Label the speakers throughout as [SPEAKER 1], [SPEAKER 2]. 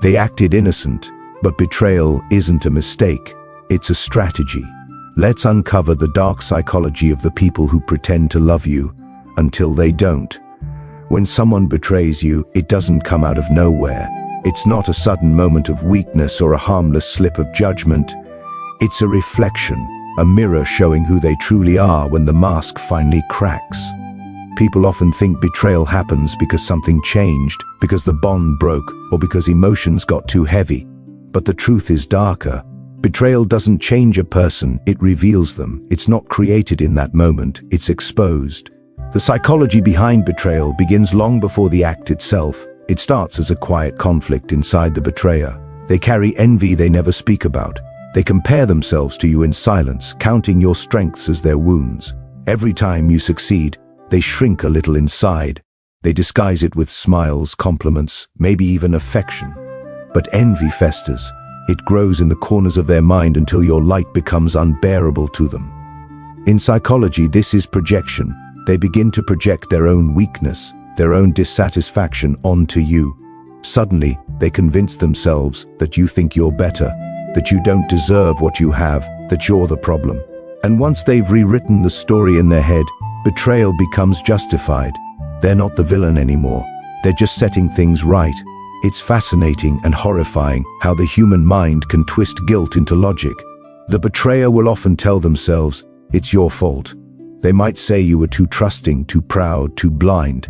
[SPEAKER 1] They acted innocent, but betrayal isn't a mistake, it's a strategy. Let's uncover the dark psychology of the people who pretend to love you until they don't. When someone betrays you, it doesn't come out of nowhere. It's not a sudden moment of weakness or a harmless slip of judgment. It's a reflection, a mirror showing who they truly are when the mask finally cracks. People often think betrayal happens because something changed, because the bond broke, or because emotions got too heavy. But the truth is darker. Betrayal doesn't change a person, it reveals them. It's not created in that moment, it's exposed. The psychology behind betrayal begins long before the act itself. It starts as a quiet conflict inside the betrayer. They carry envy they never speak about. They compare themselves to you in silence, counting your strengths as their wounds. Every time you succeed, they shrink a little inside. They disguise it with smiles, compliments, maybe even affection. But envy festers. It grows in the corners of their mind until your light becomes unbearable to them. In psychology, this is projection. They begin to project their own weakness, their own dissatisfaction onto you. Suddenly, they convince themselves that you think you're better, that you don't deserve what you have, that you're the problem. And once they've rewritten the story in their head, betrayal becomes justified. They're not the villain anymore. They're just setting things right. It's fascinating and horrifying how the human mind can twist guilt into logic. The betrayer will often tell themselves, "It's your fault." They might say you were too trusting, too proud, too blind.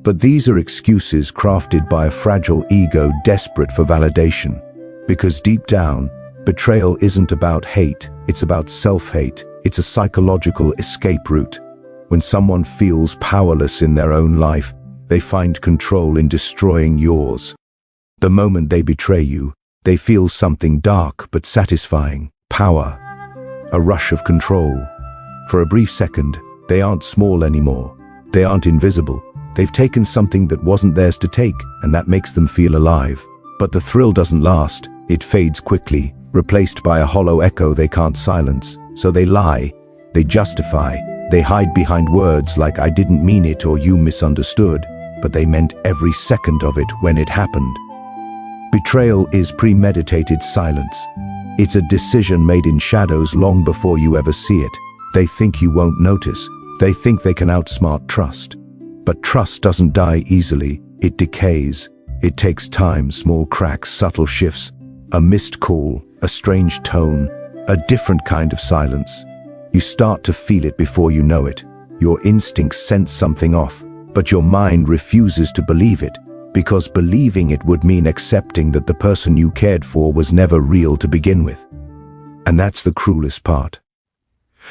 [SPEAKER 1] But these are excuses crafted by a fragile ego desperate for validation. Because deep down, betrayal isn't about hate, it's about self-hate. It's a psychological escape route. When someone feels powerless in their own life, they find control in destroying yours. The moment they betray you, they feel something dark but satisfying, power, a rush of control. For a brief second, they aren't small anymore. They aren't invisible. They've taken something that wasn't theirs to take, and that makes them feel alive. But the thrill doesn't last. It fades quickly, replaced by a hollow echo they can't silence. So they lie, they justify, they hide behind words like "I didn't mean it" or "you misunderstood," but they meant every second of it when it happened. Betrayal is premeditated silence. It's a decision made in shadows long before you ever see it. They think you won't notice. They think they can outsmart trust. But trust doesn't die easily. It decays. It takes time, small cracks, subtle shifts, a missed call, a strange tone, a different kind of silence. You start to feel it before you know it. Your instincts sense something off, but your mind refuses to believe it, because believing it would mean accepting that the person you cared for was never real to begin with. And that's the cruelest part.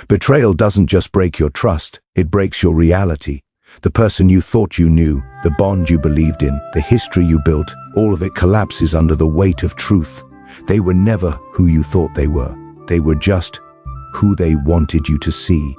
[SPEAKER 1] Betrayal doesn't just break your trust, it breaks your reality. The person you thought you knew, the bond you believed in, the history you built, all of it collapses under the weight of truth. They were never who you thought they were. They were just who they wanted you to see.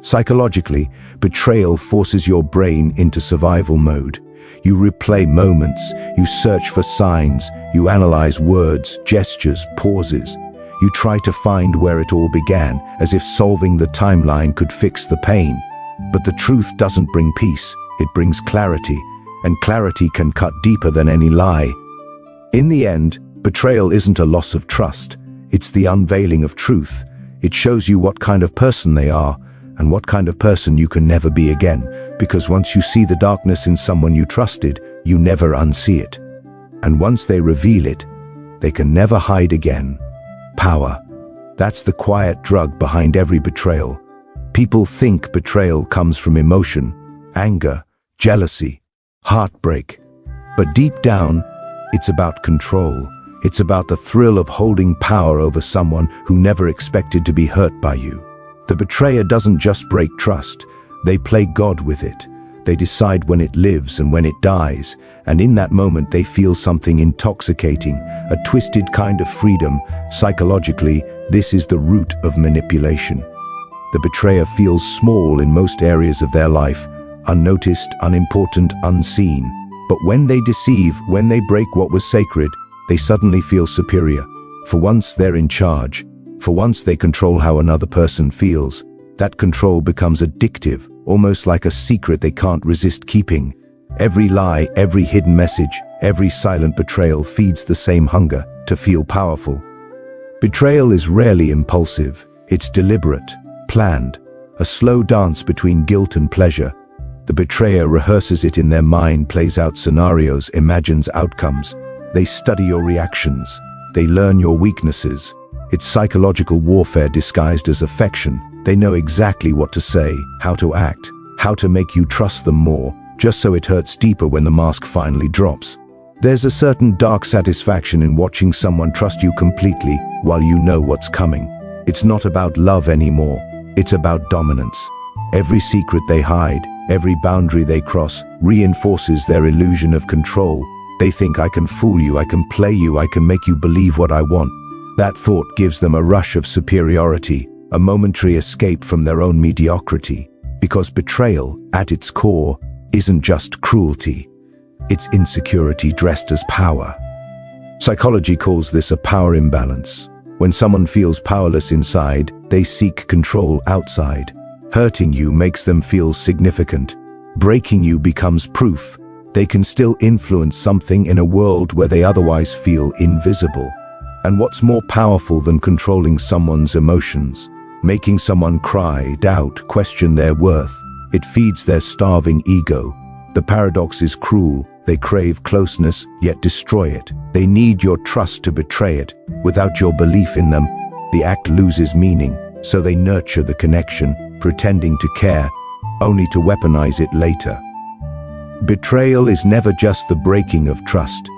[SPEAKER 1] Psychologically, betrayal forces your brain into survival mode. You replay moments, you search for signs, you analyze words, gestures, pauses. You try to find where it all began, as if solving the timeline could fix the pain. But the truth doesn't bring peace, it brings clarity, and clarity can cut deeper than any lie. In the end, betrayal isn't a loss of trust, it's the unveiling of truth. It shows you what kind of person they are, and what kind of person you can never be again, because once you see the darkness in someone you trusted, you never unsee it. And once they reveal it, they can never hide again. Power. That's the quiet drug behind every betrayal. People think betrayal comes from emotion, anger, jealousy, heartbreak. But deep down, it's about control. It's about the thrill of holding power over someone who never expected to be hurt by you. The betrayer doesn't just break trust, they play God with it. They decide when it lives and when it dies, and in that moment they feel something intoxicating, a twisted kind of freedom. Psychologically, this is the root of manipulation. The betrayer feels small in most areas of their life, unnoticed, unimportant, unseen. But when they deceive, when they break what was sacred, they suddenly feel superior. For once they're in charge. For once they control how another person feels. That control becomes addictive, almost like a secret they can't resist keeping. Every lie, every hidden message, every silent betrayal feeds the same hunger to feel powerful. Betrayal is rarely impulsive. It's deliberate, planned, a slow dance between guilt and pleasure. The betrayer rehearses it in their mind, plays out scenarios, imagines outcomes. They study your reactions. They learn your weaknesses. It's psychological warfare disguised as affection. They know exactly what to say, how to act, how to make you trust them more, just so it hurts deeper when the mask finally drops. There's a certain dark satisfaction in watching someone trust you completely while you know what's coming. It's not about love anymore. It's about dominance. Every secret they hide, every boundary they cross, reinforces their illusion of control. They think, I can fool you, I can play you, I can make you believe what I want. That thought gives them a rush of superiority, a momentary escape from their own mediocrity. Because betrayal, at its core, isn't just cruelty. It's insecurity dressed as power. Psychology calls this a power imbalance. When someone feels powerless inside, they seek control outside. Hurting you makes them feel significant. Breaking you becomes proof they can still influence something in a world where they otherwise feel invisible. And what's more powerful than controlling someone's emotions? Making someone cry, doubt, question their worth. It feeds their starving ego. The paradox is cruel. They crave closeness, yet destroy it. They need your trust to betray it. Without your belief in them, the act loses meaning. So they nurture the connection, pretending to care, only to weaponize it later. Betrayal is never just the breaking of trust.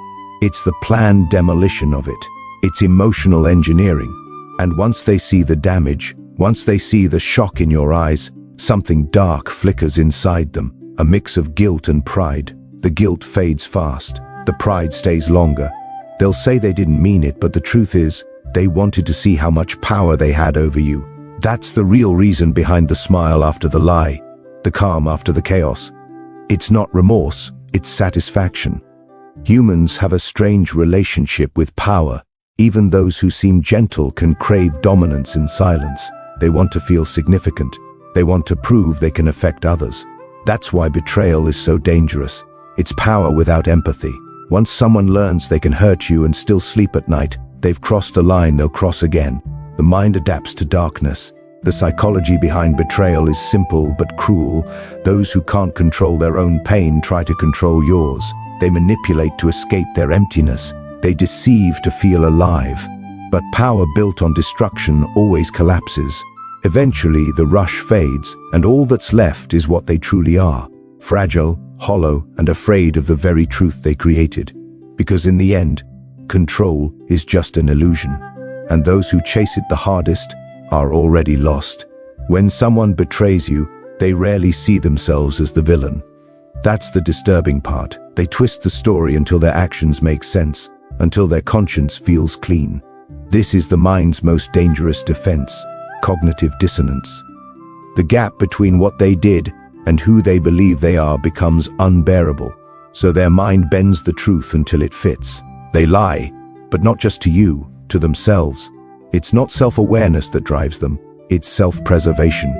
[SPEAKER 1] It's the planned demolition of it. It's emotional engineering. And once they see the damage, once they see the shock in your eyes, something dark flickers inside them, a mix of guilt and pride. The guilt fades fast. The pride stays longer. They'll say they didn't mean it, but the truth is, they wanted to see how much power they had over you. That's the real reason behind the smile after the lie, the calm after the chaos. It's not remorse, it's satisfaction. Humans have a strange relationship with power. Even those who seem gentle can crave dominance in silence. They want to feel significant. They want to prove they can affect others. That's why betrayal is so dangerous. It's power without empathy. Once someone learns they can hurt you and still sleep at night, they've crossed a line they'll cross again. The mind adapts to darkness. The psychology behind betrayal is simple but cruel. Those who can't control their own pain try to control yours. They manipulate to escape their emptiness. They deceive to feel alive. But power built on destruction always collapses. Eventually, the rush fades, and all that's left is what they truly are: fragile, hollow, and afraid of the very truth they created. Because in the end, control is just an illusion, and those who chase it the hardest are already lost. When someone betrays you, they rarely see themselves as the villain. That's the disturbing part. They twist the story until their actions make sense, until their conscience feels clean. This is the mind's most dangerous defense: cognitive dissonance. The gap between what they did and who they believe they are becomes unbearable, so their mind bends the truth until it fits. They lie, but not just to you, to themselves. It's not self-awareness that drives them, it's self-preservation.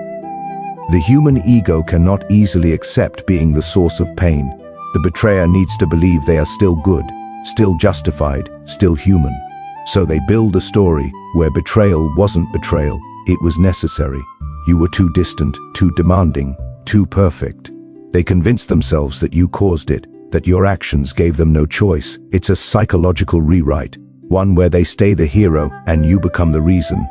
[SPEAKER 1] The human ego cannot easily accept being the source of pain. The betrayer needs to believe they are still good, still justified, still human. So they build a story where betrayal wasn't betrayal, it was necessary. You were too distant, too demanding, too perfect. They convince themselves that you caused it, that your actions gave them no choice. It's a psychological rewrite, one where they stay the hero and you become the reason.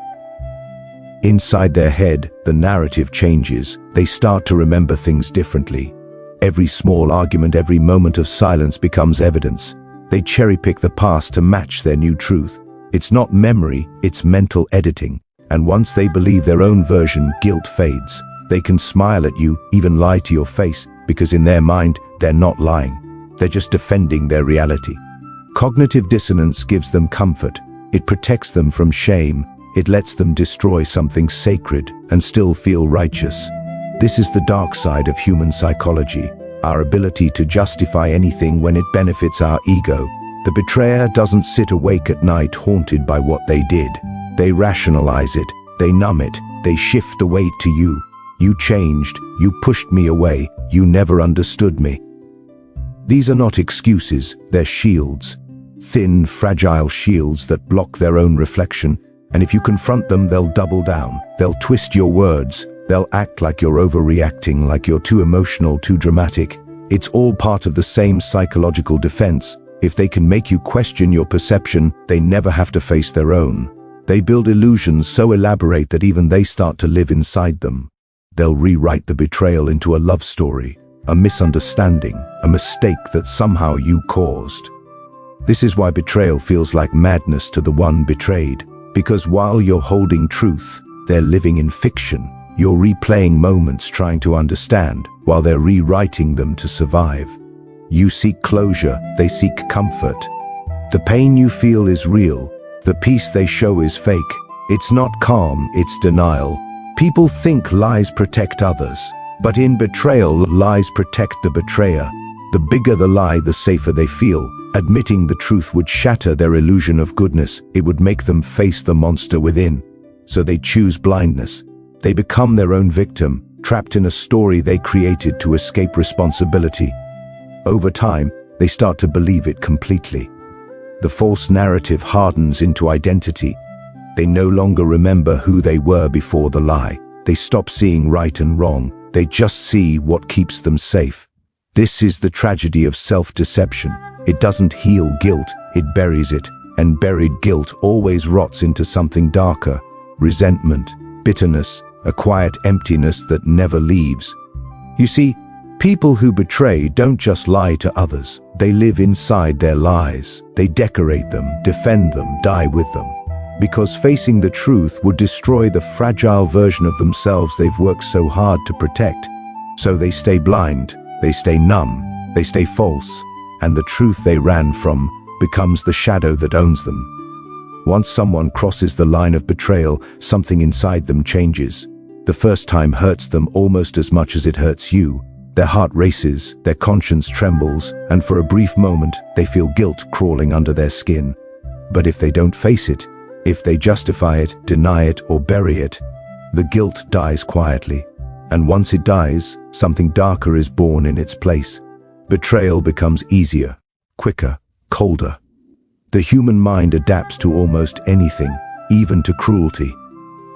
[SPEAKER 1] Inside their head, the narrative changes. They start to remember things differently. Every small argument, every moment of silence becomes evidence. They cherry-pick the past to match their new truth. It's not memory, it's mental editing. And once they believe their own version, guilt fades. They can smile at you, even lie to your face, because in their mind, they're not lying. They're just defending their reality. Cognitive dissonance gives them comfort. It protects them from shame. It lets them destroy something sacred and still feel righteous. This is the dark side of human psychology, our ability to justify anything when it benefits our ego. The betrayer doesn't sit awake at night haunted by what they did. They rationalize it, they numb it, they shift the weight to you. You changed, you pushed me away, you never understood me. These are not excuses, they're shields. Thin, fragile shields that block their own reflection, and if you confront them, they'll double down. They'll twist your words. They'll act like you're overreacting, like you're too emotional, too dramatic. It's all part of the same psychological defense. If they can make you question your perception, they never have to face their own. They build illusions so elaborate that even they start to live inside them. They'll rewrite the betrayal into a love story, a misunderstanding, a mistake that somehow you caused. This is why betrayal feels like madness to the one betrayed. Because while you're holding truth, they're living in fiction. You're replaying moments trying to understand, while they're rewriting them to survive. You seek closure, they seek comfort. The pain you feel is real. The peace they show is fake. It's not calm, it's denial. People think lies protect others, but in betrayal, lies protect the betrayer. The bigger the lie, the safer they feel. Admitting the truth would shatter their illusion of goodness. It would make them face the monster within. So they choose blindness. They become their own victim, trapped in a story they created to escape responsibility. Over time, they start to believe it completely. The false narrative hardens into identity. They no longer remember who they were before the lie. They stop seeing right and wrong. They just see what keeps them safe. This is the tragedy of self-deception. It doesn't heal guilt, it buries it, and buried guilt always rots into something darker. Resentment, bitterness, a quiet emptiness that never leaves. You see, people who betray don't just lie to others. They live inside their lies. They decorate them, defend them, die with them. Because facing the truth would destroy the fragile version of themselves they've worked so hard to protect. So they stay blind, they stay numb, they stay false. And the truth they ran from becomes the shadow that owns them. Once someone crosses the line of betrayal, something inside them changes. The first time hurts them almost as much as it hurts you. Their heart races, their conscience trembles, and for a brief moment, they feel guilt crawling under their skin. But if they don't face it, if they justify it, deny it, or bury it, the guilt dies quietly. And once it dies, something darker is born in its place. Betrayal becomes easier, quicker, colder. The human mind adapts to almost anything, even to cruelty.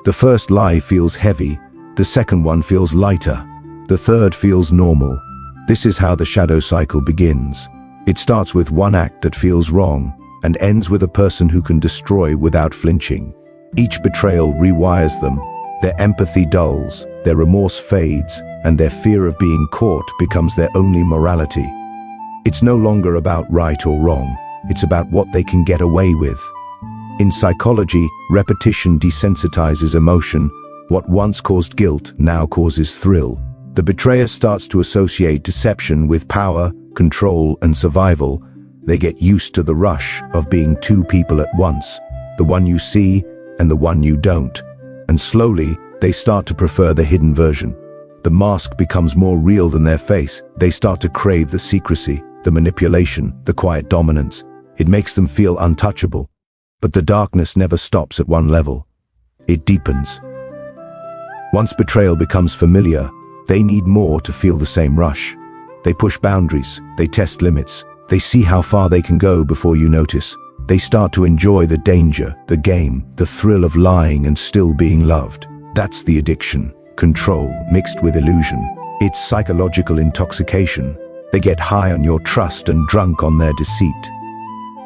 [SPEAKER 1] The first lie feels heavy, the second one feels lighter, the third feels normal. This is how the shadow cycle begins. It starts with one act that feels wrong and ends with a person who can destroy without flinching. Each betrayal rewires them. Their empathy dulls, their remorse fades, and their fear of being caught becomes their only morality. It's no longer about right or wrong, it's about what they can get away with. In psychology, repetition desensitizes emotion. What once caused guilt now causes thrill. The betrayer starts to associate deception with power, control, and survival. They get used to the rush of being two people at once, the one you see and the one you don't. And slowly, they start to prefer the hidden version. The mask becomes more real than their face. They start to crave the secrecy, the manipulation, the quiet dominance. It makes them feel untouchable. But the darkness never stops at one level. It deepens. Once betrayal becomes familiar, they need more to feel the same rush. They push boundaries, they test limits, they see how far they can go before you notice. They start to enjoy the danger, the game, the thrill of lying and still being loved. That's the addiction. Control mixed with illusion. It's psychological intoxication. They get high on your trust and drunk on their deceit.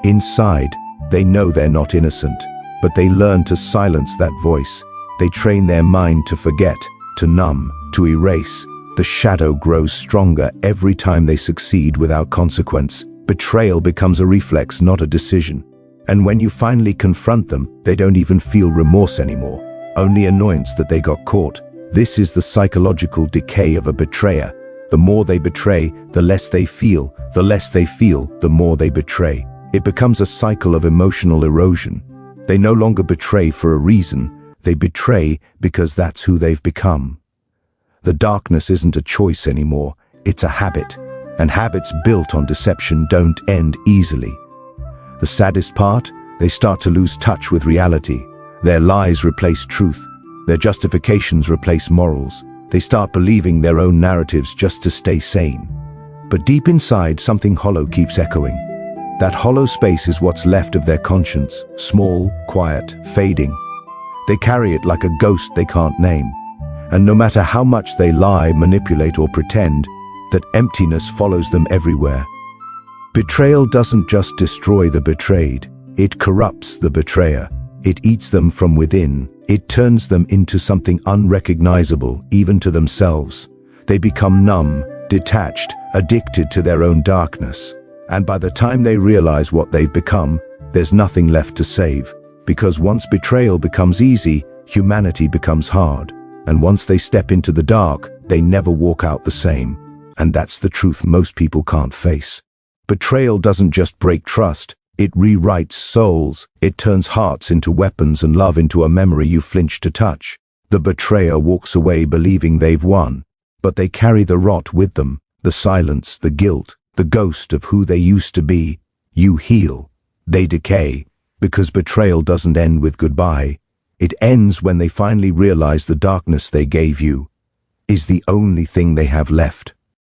[SPEAKER 1] Inside, they know they're not innocent, but they learn to silence that voice. They train their mind to forget, to numb, to erase. The shadow grows stronger every time they succeed without consequence. Betrayal becomes a reflex, not a decision. And when you finally confront them, they don't even feel remorse anymore, only annoyance that they got caught. This is the psychological decay of a betrayer. The more they betray, the less they feel. The less they feel, the more they betray. It becomes a cycle of emotional erosion. They no longer betray for a reason. They betray because that's who they've become. The darkness isn't a choice anymore. It's a habit. And habits built on deception don't end easily. The saddest part? They start to lose touch with reality. Their lies replace truth. Their justifications replace morals. They start believing their own narratives just to stay sane. But deep inside, something hollow keeps echoing. That hollow space is what's left of their conscience, small, quiet, fading. They carry it like a ghost they can't name. And no matter how much they lie, manipulate, or pretend, that emptiness follows them everywhere. Betrayal doesn't just destroy the betrayed, it corrupts the betrayer. It eats them from within. It turns them into something unrecognizable, even to themselves. They become numb, detached, addicted to their own darkness. And by the time they realize what they've become, there's nothing left to save. Because once betrayal becomes easy, humanity becomes hard. And once they step into the dark, they never walk out the same. And that's the truth most people can't face. Betrayal doesn't just break trust, it rewrites souls. It turns hearts into weapons and love into a memory you flinch to touch. The betrayer walks away believing they've won, but they carry the rot with them, the silence, the guilt, the ghost of who they used to be. You heal. They decay, because betrayal doesn't end with goodbye. It ends when they finally realize the darkness they gave you is the only thing they have left.